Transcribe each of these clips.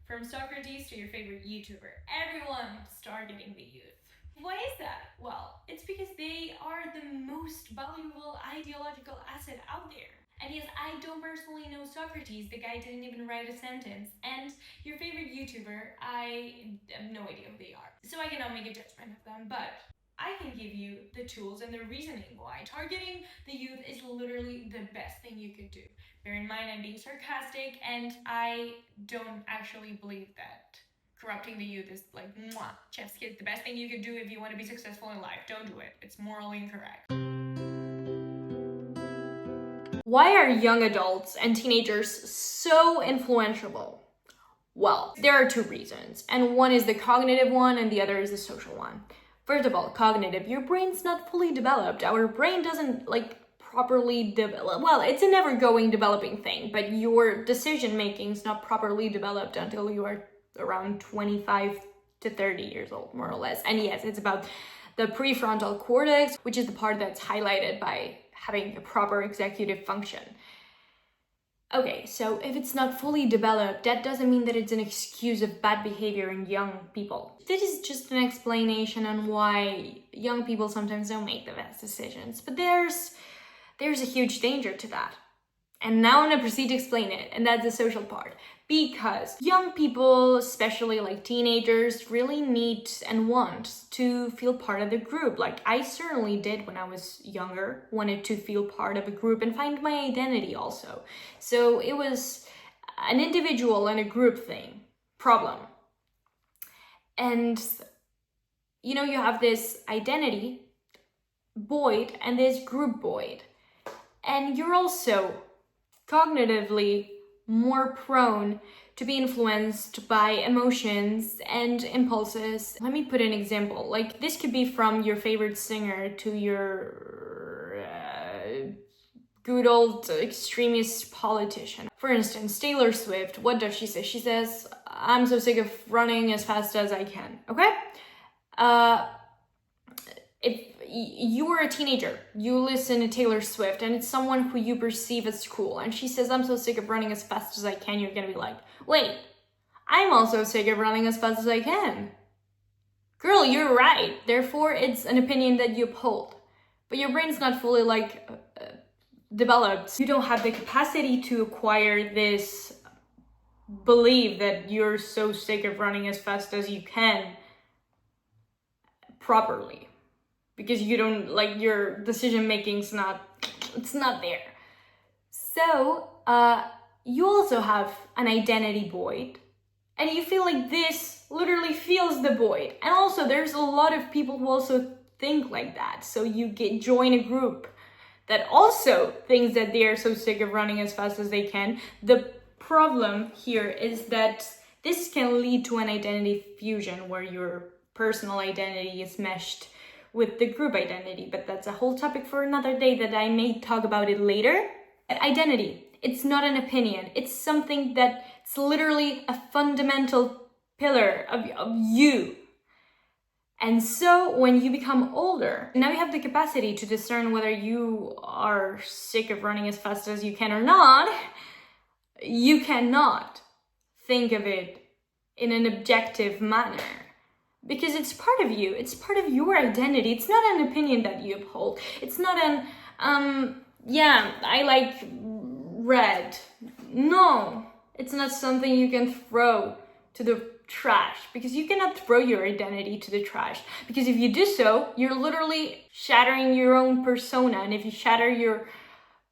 From Socrates to your favorite YouTuber, everyone is targeting the youth. Why is that? Well, it's because they are the most valuable ideological asset out there. And yes, I don't personally know Socrates, the guy didn't even write a sentence. And your favorite YouTuber, I have no idea who they are. So I cannot make a judgment of them, but I can give you the tools and the reasoning why targeting the youth is literally the best thing you could do. Bear in mind, I'm being sarcastic, and I don't actually believe that corrupting the youth is like, mwah, chef's kiss, the best thing you could do if you want to be successful in life. Don't do it. It's morally incorrect. Why are young adults and teenagers so influential? Well, there are two reasons, and one is the cognitive one and the other is the social one. First of all, cognitive, your brain's not fully developed. Our brain doesn't properly develop. Well, it's a never-going developing thing, but your decision-making is not properly developed until you are around 25 to 30 years old, more or less. And yes, it's about the prefrontal cortex, which is the part that's highlighted by having a proper executive function. Okay, so if it's not fully developed, that doesn't mean that it's an excuse of bad behavior in young people. This is just an explanation on why young people sometimes don't make the best decisions. But there's a huge danger to that. And now I'm gonna proceed to explain it, and that's the social part. Because young people, especially like teenagers, really need and want to feel part of the group. Like I certainly did when I was younger, wanted to feel part of a group and find my identity also. So it was an individual and a group thing, problem. And you know, you have this identity void and this group void. And you're also cognitively more prone to be influenced by emotions and impulses. Let me put an example. Like this could be from your favorite singer to your good old extremist politician. For instance, Taylor Swift, what does she say? She says, I'm so sick of running as fast as I can, okay? If you are a teenager, you listen to Taylor Swift and it's someone who you perceive as cool and she says, I'm so sick of running as fast as I can, you're gonna be like, wait, I'm also sick of running as fast as I can. Girl, you're right. Therefore, it's an opinion that you uphold. But your brain's not fully developed. You don't have the capacity to acquire this belief that you're so sick of running as fast as you can properly. Because you don't, your decision making's it's not there. So, you also have an identity void, and you feel like this literally fills the void. And also, there's a lot of people who also think like that. So you join a group that also thinks that they are so sick of running as fast as they can. The problem here is that this can lead to an identity fusion where your personal identity is meshed with the group identity, but that's a whole topic for another day that I may talk about it later. Identity, it's not an opinion. It's something that's literally a fundamental pillar of you. And so when you become older, now you have the capacity to discern whether you are sick of running as fast as you can or not. You cannot think of it in an objective manner. Because it's part of you, it's part of your identity. It's not an opinion that you uphold. It's not I like red. No, it's not something you can throw to the trash, because you cannot throw your identity to the trash. Because if you do so, you're literally shattering your own persona. And if you shatter your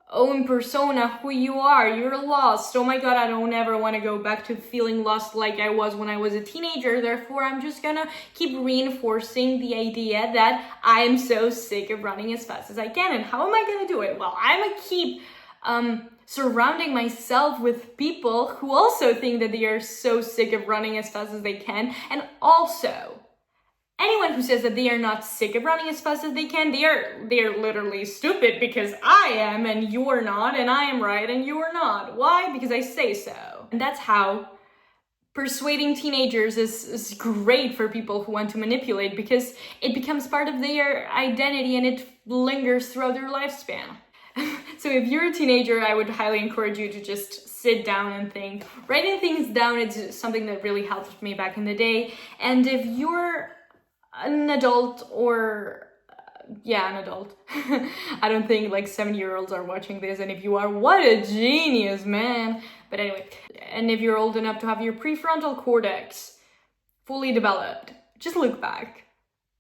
own persona, who you are, you're lost. Oh my god, I don't ever want to go back to feeling lost like I was when I was a teenager. Therefore, I'm just gonna keep reinforcing the idea that I'm so sick of running as fast as I can. And how am I gonna do it? Well, I'm gonna keep surrounding myself with people who also think that they are so sick of running as fast as they can. And also, anyone who says that they are not sick of running as fast as they can, they are literally stupid, because I am and you're not, and I am right and you're not. Why? Because I say so. And that's how persuading teenagers is great for people who want to manipulate, because it becomes part of their identity and it lingers throughout their lifespan. So if you're a teenager, I would highly encourage you to just sit down and think. Writing things down is something that really helped me back in the day. And if you're an adult or an adult. I don't think like 7-year-olds are watching this, and if you are, what a genius, man. But anyway, and if you're old enough to have your prefrontal cortex fully developed, just look back,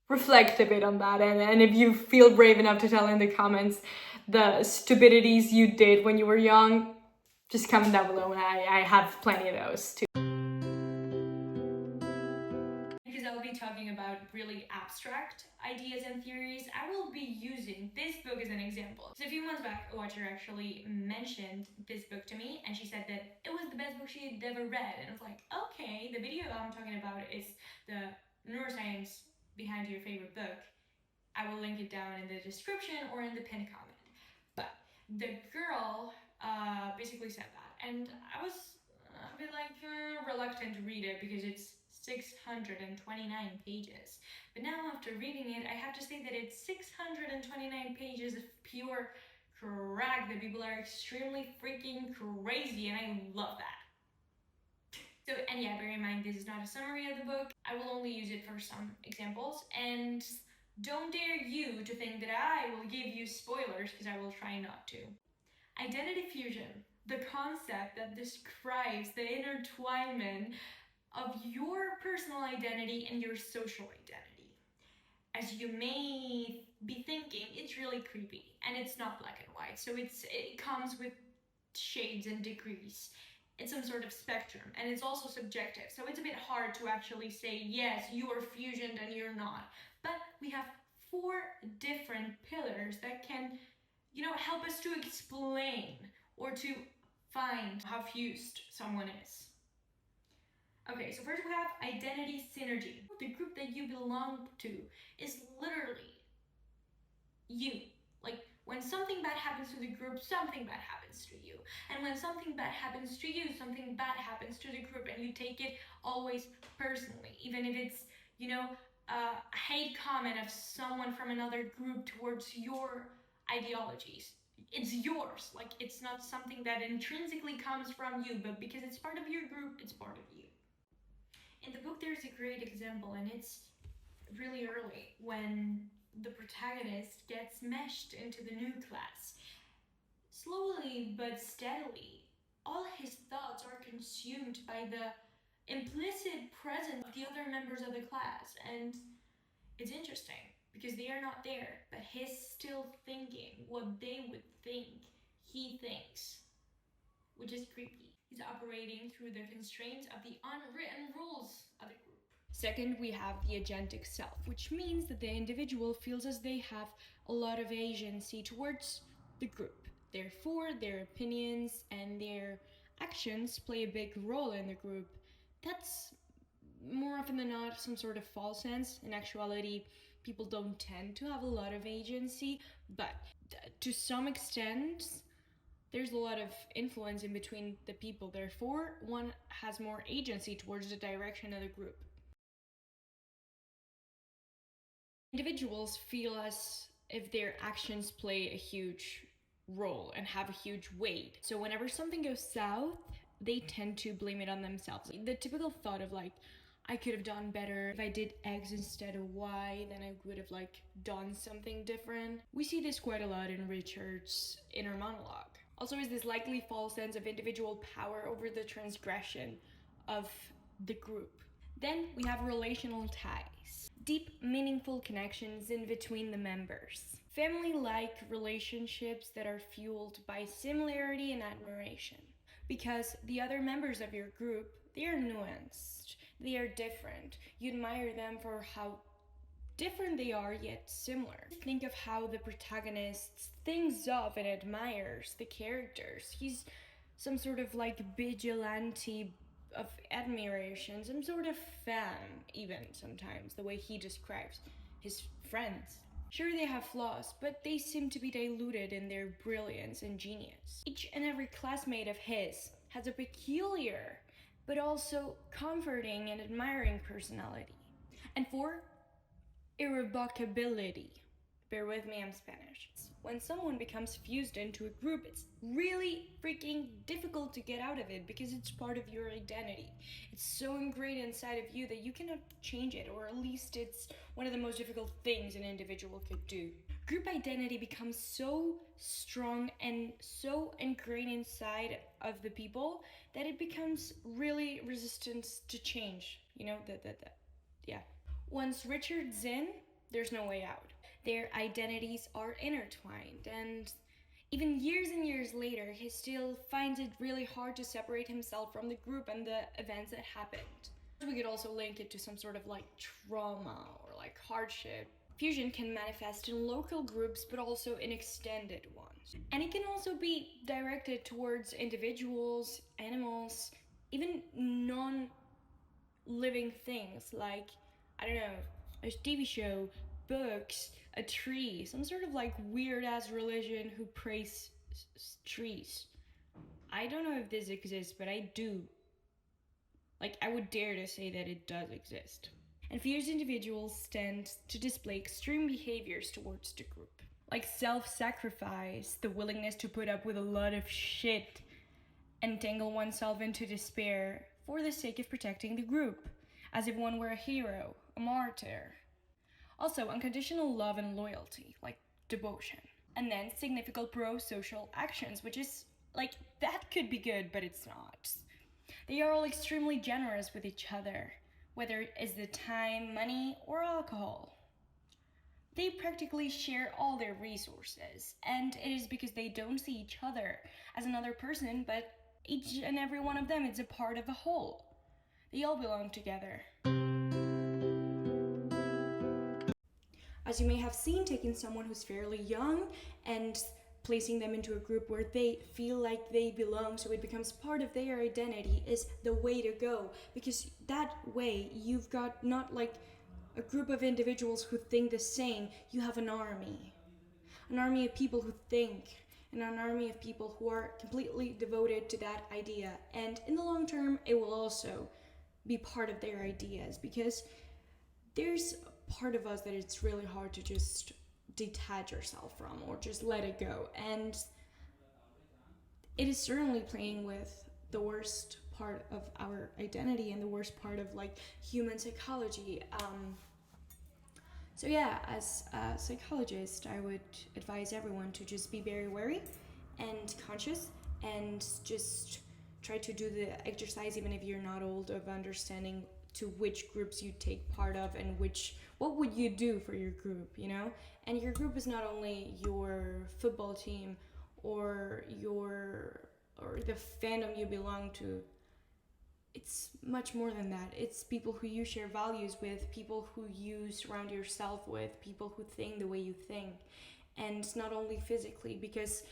reflect a bit on that, and if you feel brave enough to tell in the comments the stupidities you did when you were young, just comment down below, and I have plenty of those too. I'll be talking about really abstract ideas and theories, I will be using this book as an example. So a few months back, a watcher actually mentioned this book to me, and she said that it was the best book she had ever read. And I was like, okay, the video I'm talking about is the neuroscience behind your favorite book. I will link it down in the description or in the pinned comment. But the girl basically said that, and I was a bit like reluctant to read it because it's 629 pages. But now after reading it, I have to say that it's 629 pages of pure crack, that people are extremely freaking crazy, and I love that. So, and yeah, bear in mind, this is not a summary of the book. I will only use it for some examples, and don't dare you to think that I will give you spoilers, because I will try not to. Identity fusion, the concept that describes the intertwinement of your personal identity and your social identity. As you may be thinking, it's really creepy, and it's not black and white, so it comes with shades and degrees. It's some sort of spectrum, and it's also subjective, so it's a bit hard to actually say, yes, you are fusioned and you're not. But we have 4 different pillars that can, help us to explain or to find how fused someone is. Okay, so first we have identity synergy. The group that you belong to is literally you. Like, when something bad happens to the group, something bad happens to you. And when something bad happens to you, something bad happens to the group, and you take it always personally. Even if it's, a hate comment of someone from another group towards your ideologies. It's yours. Like, it's not something that intrinsically comes from you, but because it's part of your group, it's part of you. In the book, there's a great example, and it's really early when the protagonist gets meshed into the new class. Slowly but steadily, all his thoughts are consumed by the implicit presence of the other members of the class, and it's interesting because they are not there, but he's still thinking what they would think he thinks, which is creepy. He's operating through the constraints of the unwritten rules of the group. Second, we have the agentic self, which means that the individual feels as they have a lot of agency towards the group. Therefore, their opinions and their actions play a big role in the group. That's more often than not some sort of false sense. In actuality, people don't tend to have a lot of agency, but to some extent, there's a lot of influence in between the people. Therefore, one has more agency towards the direction of the group. Individuals feel as if their actions play a huge role and have a huge weight. So whenever something goes south, they tend to blame it on themselves. The typical thought of like, I could have done better if I did X instead of Y, then I would have done something different. We see this quite a lot in Richard's inner monologue. Also is this likely false sense of individual power over the transgression of the group. Then we have relational ties. Deep, meaningful connections in between the members. Family-like relationships that are fueled by similarity and admiration. Because the other members of your group, they are nuanced, they are different. You admire them for how different they are, yet similar. Think of how the protagonist thinks of and admires the characters. He's some sort of vigilante of admiration, some sort of fan, even sometimes, the way he describes his friends. Sure, they have flaws, but they seem to be diluted in their brilliance and genius. Each and every classmate of his has a peculiar, but also comforting and admiring personality. And 4, irrevocability. Bear with me, I'm Spanish. When someone becomes fused into a group, it's really freaking difficult to get out of it because it's part of your identity. It's so ingrained inside of you that you cannot change it, or at least it's one of the most difficult things an individual could do. Group identity becomes so strong and so ingrained inside of the people that it becomes really resistant to change. You know, yeah. Once Richard's in, there's no way out. Their identities are intertwined, and even years and years later, he still finds it really hard to separate himself from the group and the events that happened. We could also link it to some sort of like trauma or like hardship. Fusion can manifest in local groups, but also in extended ones. And it can also be directed towards individuals, animals, even non-living things like, I don't know, a TV show, books, a tree, some sort of like weird ass religion who praise trees. I don't know if this exists, but I do. Like, I would dare to say that it does exist. And fused individuals tend to display extreme behaviors towards the group, like self-sacrifice, the willingness to put up with a lot of shit, entangle oneself into despair for the sake of protecting the group, as if one were a hero, a martyr. Also, unconditional love and loyalty, like devotion. And then significant pro-social actions, which is like, that could be good, but it's not. They are all extremely generous with each other, whether it's the time, money, or alcohol. They practically share all their resources, and it is because they don't see each other as another person, but each and every one of them is a part of a whole. They all belong together. As you may have seen, taking someone who's fairly young and placing them into a group where they feel like they belong, so it becomes part of their identity, is the way to go. Because that way, you've got not like a group of individuals who think the same, you have an army. An army of people who think, and an army of people who are completely devoted to that idea. And in the long term, it will also be part of their ideas, because there's a part of us that it's really hard to just detach yourself from or just let it go. And it is certainly playing with the worst part of our identity and the worst part of like human psychology. So yeah, as a psychologist, I would advise everyone to just be very wary and conscious and just try to do the exercise, even if you're not old, of understanding to which groups you take part of and what would you do for your group, you know? And your group is not only your football team or the fandom you belong to. It's much more than that. It's people who you share values with, people who you surround yourself with, people who think the way you think. And not only physically, because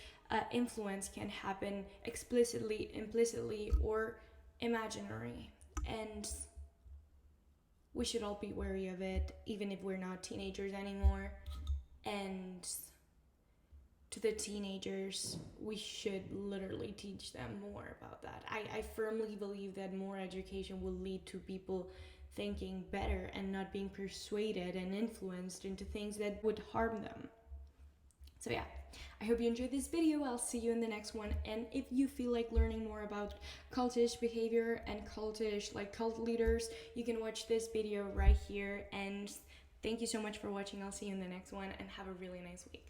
influence can happen explicitly, implicitly, or imaginary. And we should all be wary of it, even if we're not teenagers anymore. And to the teenagers, we should literally teach them more about that. I firmly believe that more education will lead to people thinking better and not being persuaded and influenced into things that would harm them. So yeah, I hope you enjoyed this video. I'll see you in the next one. And if you feel like learning more about cultish behavior and cultish, like cult leaders, you can watch this video right here. And thank you so much for watching. I'll see you in the next one and have a really nice week.